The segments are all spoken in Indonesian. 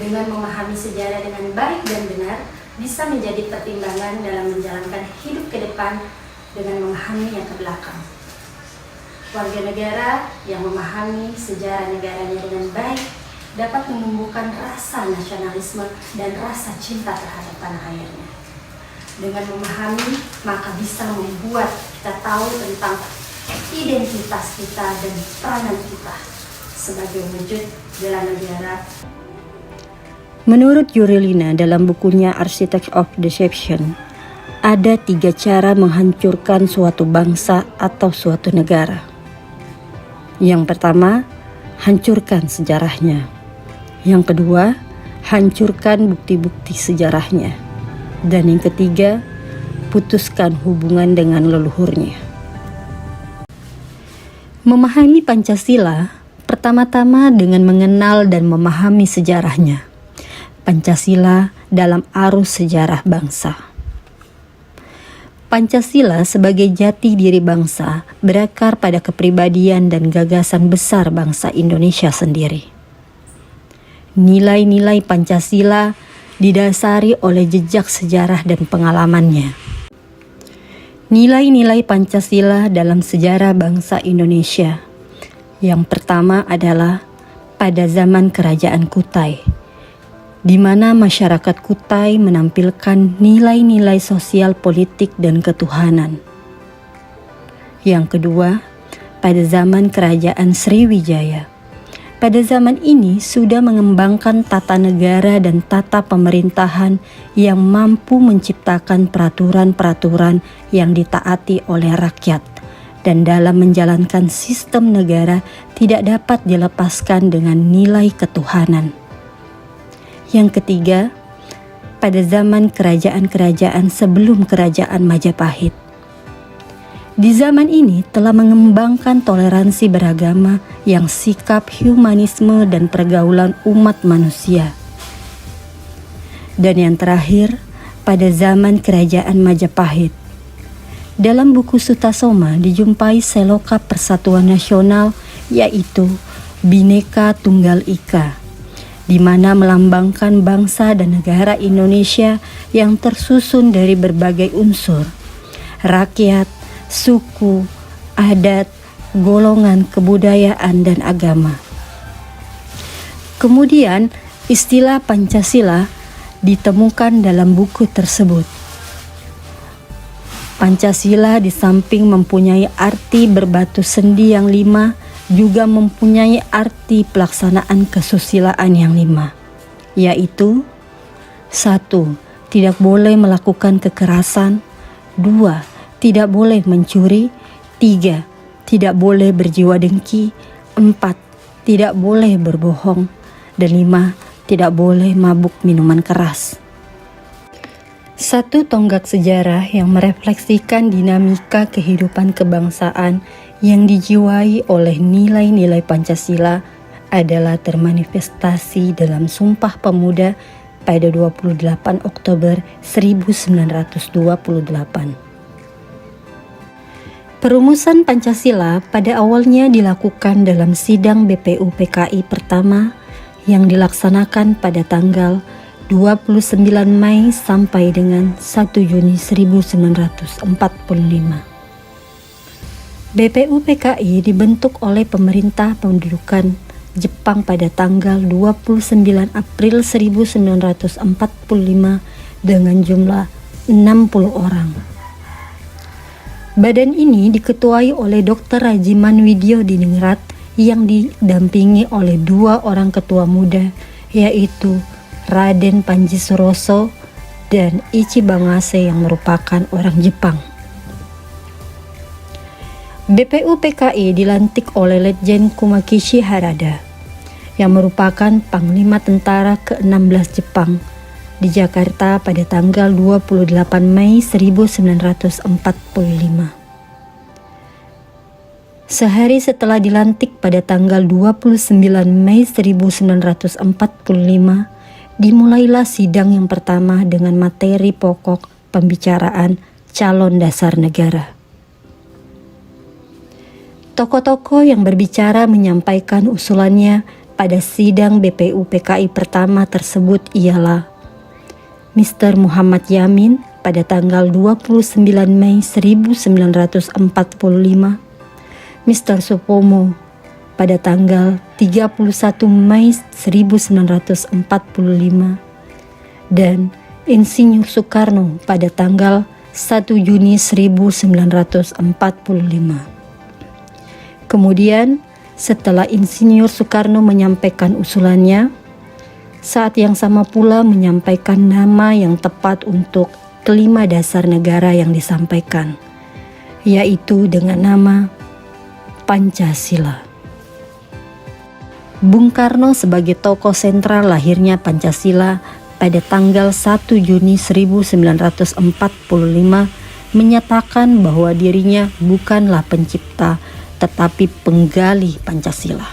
dengan memahami sejarah dengan baik dan benar bisa menjadi pertimbangan dalam menjalankan hidup ke depan dengan memahami yang ke belakang. Warga negara yang memahami sejarah negaranya dengan baik dapat menumbuhkan rasa nasionalisme dan rasa cinta terhadap tanah airnya. Dengan memahami, maka bisa membuat kita tahu tentang identitas kita dan peranan kita sebagai wujud bela negara. Menurut Yurilina dalam bukunya Architect of Deception, ada 3 cara menghancurkan suatu bangsa atau suatu negara. Yang pertama, hancurkan sejarahnya. Yang kedua, hancurkan bukti-bukti sejarahnya. Dan yang ketiga, putuskan hubungan dengan leluhurnya. Memahami Pancasila pertama-tama dengan mengenal dan memahami sejarahnya. Pancasila dalam arus sejarah bangsa. Pancasila sebagai jati diri bangsa berakar pada kepribadian dan gagasan besar bangsa Indonesia sendiri. Nilai-nilai Pancasila didasari oleh jejak sejarah dan pengalamannya. Nilai-nilai Pancasila dalam sejarah bangsa Indonesia. Yang pertama adalah pada zaman Kerajaan Kutai, di mana masyarakat Kutai menampilkan nilai-nilai sosial politik dan ketuhanan. Yang kedua, pada zaman Kerajaan Sriwijaya. Pada zaman ini sudah mengembangkan tata negara dan tata pemerintahan yang mampu menciptakan peraturan-peraturan yang ditaati oleh rakyat, dan dalam menjalankan sistem negara tidak dapat dilepaskan dengan nilai ketuhanan. Yang ketiga, pada zaman kerajaan-kerajaan sebelum Kerajaan Majapahit. Di zaman ini telah mengembangkan toleransi beragama yang sikap humanisme dan pergaulan umat manusia. Dan yang terakhir, pada zaman Kerajaan Majapahit. Dalam buku Sutasoma dijumpai seloka persatuan nasional, yaitu Bhinneka Tunggal Ika, di mana melambangkan bangsa dan negara Indonesia yang tersusun dari berbagai unsur, rakyat, suku, adat, golongan, kebudayaan, dan agama. Kemudian, istilah Pancasila ditemukan dalam buku tersebut. Pancasila di samping mempunyai arti berbatu sendi yang 5, juga mempunyai arti pelaksanaan kesusilaan yang 5, yaitu 1. Tidak boleh melakukan kekerasan. 2. Tidak boleh mencuri. 3. Tidak boleh berjiwa dengki. 4. Tidak boleh berbohong. Dan 5. Tidak boleh mabuk minuman keras. Satu tonggak sejarah yang merefleksikan dinamika kehidupan kebangsaan yang dijiwai oleh nilai-nilai Pancasila adalah termanifestasi dalam Sumpah Pemuda pada 28 Oktober 1928. Perumusan Pancasila pada awalnya dilakukan dalam sidang BPUPKI pertama yang dilaksanakan pada tanggal 29 Mei sampai dengan 1 Juni 1945. BPUPKI dibentuk oleh pemerintah pendudukan Jepang pada tanggal 29 April 1945 dengan jumlah 60 orang. Badan ini diketuai oleh Dr. Rajiman Widyodiningrat yang didampingi oleh 2 orang ketua muda, yaitu Raden Panji Suroso dan Ichi Bangase yang merupakan orang Jepang. BPUPKI dilantik oleh Letjen Kumakishi Harada yang merupakan Panglima Tentara ke-16 Jepang di Jakarta pada tanggal 28 Mei 1945. Sehari setelah dilantik pada tanggal 29 Mei 1945, dimulailah sidang yang pertama dengan materi pokok pembicaraan calon dasar negara. Tokoh-tokoh yang berbicara menyampaikan usulannya pada sidang BPU PKI pertama tersebut ialah Mr. Muhammad Yamin pada tanggal 29 Mei 1945, Mr. Supomo pada tanggal 31 Mei 1945, dan Insinyur Soekarno pada tanggal 1 Juni 1945. Kemudian, setelah Insinyur Soekarno menyampaikan usulannya, saat yang sama pula menyampaikan nama yang tepat untuk kelima dasar negara yang disampaikan, yaitu dengan nama Pancasila. Bung Karno sebagai tokoh sentral lahirnya Pancasila pada tanggal 1 Juni 1945 menyatakan bahwa dirinya bukanlah pencipta tetapi penggali Pancasila.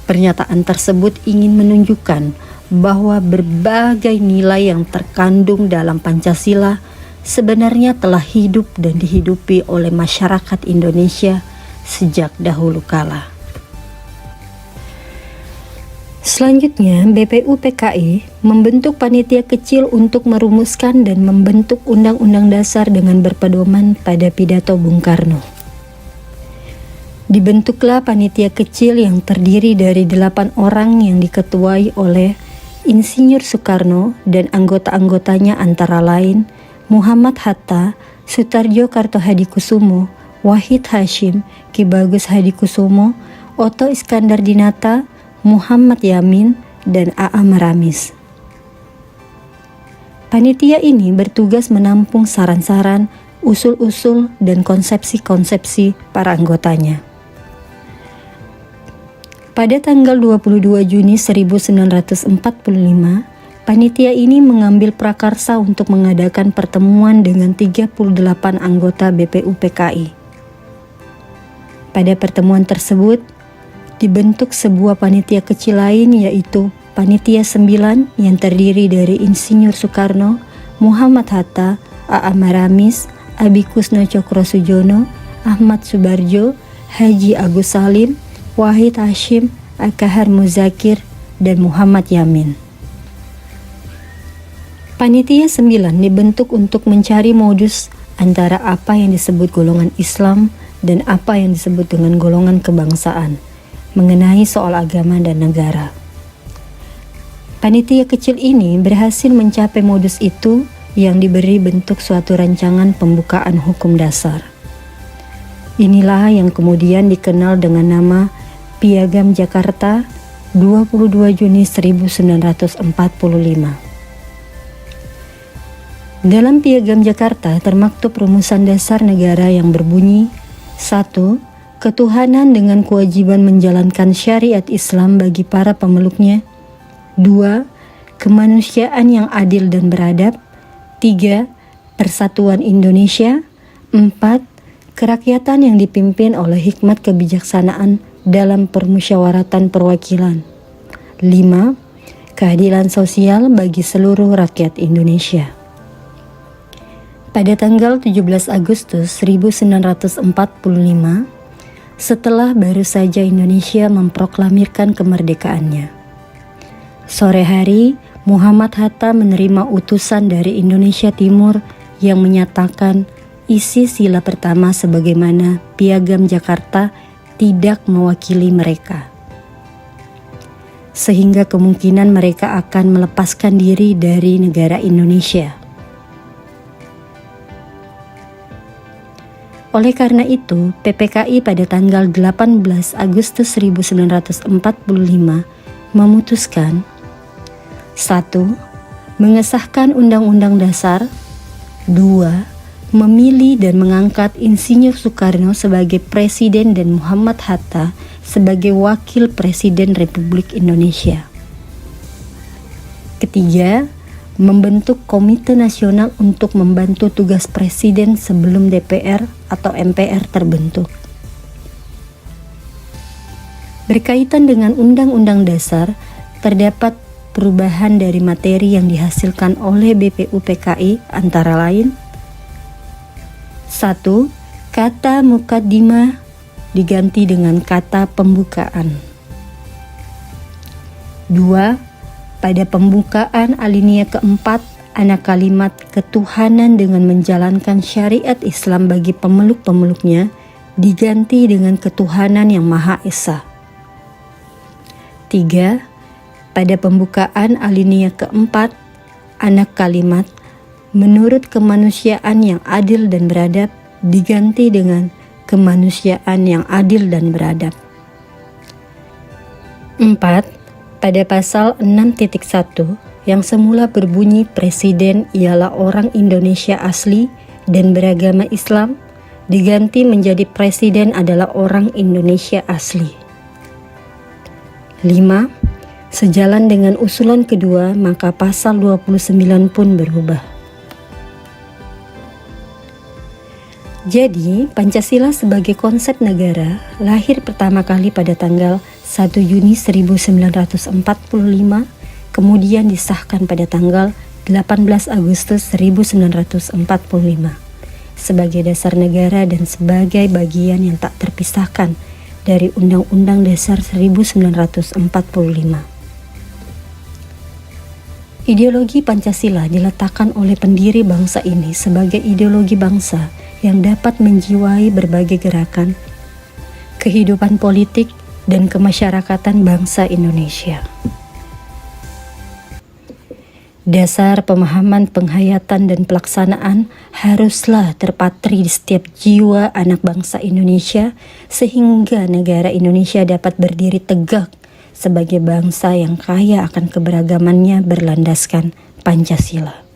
Pernyataan tersebut ingin menunjukkan bahwa berbagai nilai yang terkandung dalam Pancasila sebenarnya telah hidup dan dihidupi oleh masyarakat Indonesia sejak dahulu kala. Selanjutnya, BPU PKI membentuk panitia kecil untuk merumuskan dan membentuk Undang-Undang Dasar dengan berpedoman pada pidato Bung Karno. Dibentuklah panitia kecil yang terdiri dari 8 orang yang diketuai oleh Insinyur Soekarno dan anggota-anggotanya antara lain Muhammad Hatta, Sutarjo Kartohadikusumo, Wahid Hasyim, Ki Bagus Hadikusumo, Otto Iskandar Dinata, Muhammad Yamin, dan A.A. Maramis. Panitia ini bertugas menampung saran-saran, usul-usul, dan konsepsi-konsepsi para anggotanya. Pada tanggal 22 Juni 1945, panitia ini mengambil prakarsa untuk mengadakan pertemuan dengan 38 anggota BPU PKI. Pada pertemuan tersebut, dibentuk sebuah panitia kecil lain yaitu Panitia 9 yang terdiri dari Insinyur Soekarno, Muhammad Hatta, A.A. Maramis, Abi Kusno Cokrosujono, Ahmad Subarjo, Haji Agus Salim, Wahid Hasyim, Akahar Muzakir, dan Muhammad Yamin. Panitia 9 dibentuk untuk mencari modus antara apa yang disebut golongan Islam dan apa yang disebut dengan golongan kebangsaan mengenai soal agama dan negara. Panitia kecil ini berhasil mencapai modus itu yang diberi bentuk suatu rancangan pembukaan hukum dasar. Inilah yang kemudian dikenal dengan nama Piagam Jakarta 22 Juni 1945. Dalam Piagam Jakarta termaktub rumusan dasar negara yang berbunyi 1. Ketuhanan dengan kewajiban menjalankan syariat Islam bagi para pemeluknya. 2. Kemanusiaan yang adil dan beradab. 3. Persatuan Indonesia. 4. Kerakyatan yang dipimpin oleh hikmat kebijaksanaan dalam permusyawaratan perwakilan. 5. Keadilan sosial bagi seluruh rakyat Indonesia. Pada tanggal 17 Agustus 1945, setelah baru saja Indonesia memproklamirkan kemerdekaannya, sore hari Muhammad Hatta menerima utusan dari Indonesia Timur yang menyatakan isi sila pertama sebagaimana Piagam Jakarta tidak mewakili mereka, sehingga kemungkinan mereka akan melepaskan diri dari negara Indonesia. Oleh karena itu, PPKI pada tanggal 18 Agustus 1945 memutuskan 1. Mengesahkan Undang-Undang Dasar. 2. Memilih dan mengangkat Insinyur Soekarno sebagai Presiden dan Muhammad Hatta sebagai Wakil Presiden Republik Indonesia. Ketiga, membentuk Komite Nasional untuk membantu tugas Presiden sebelum DPR atau MPR terbentuk. Berkaitan dengan Undang-Undang Dasar, terdapat perubahan dari materi yang dihasilkan oleh BPU PKI antara lain 1. Kata mukaddimah diganti dengan kata pembukaan. 2. Pada pembukaan alinea keempat, ana kalimat ketuhanan dengan menjalankan syariat Islam bagi pemeluk-pemeluknya diganti dengan ketuhanan yang Maha Esa. 3. Pada pembukaan alinea keempat, ana kalimat menurut kemanusiaan yang adil dan beradab diganti dengan kemanusiaan yang adil dan beradab. 4. Pada pasal 6.1 yang semula berbunyi presiden ialah orang Indonesia asli dan beragama Islam diganti menjadi presiden adalah orang Indonesia asli. 5. Sejalan dengan usulan kedua, maka pasal 29 pun berubah. Jadi, Pancasila sebagai konsep negara lahir pertama kali pada tanggal 1 Juni 1945, kemudian disahkan pada tanggal 18 Agustus 1945 sebagai dasar negara dan sebagai bagian yang tak terpisahkan dari Undang-Undang Dasar 1945. Ideologi Pancasila diletakkan oleh pendiri bangsa ini sebagai ideologi bangsa yang dapat menjiwai berbagai gerakan, kehidupan politik, dan kemasyarakatan bangsa Indonesia. Dasar pemahaman penghayatan dan pelaksanaan haruslah terpatri di setiap jiwa anak bangsa Indonesia sehingga negara Indonesia dapat berdiri tegak sebagai bangsa yang kaya akan keberagamannya berlandaskan Pancasila.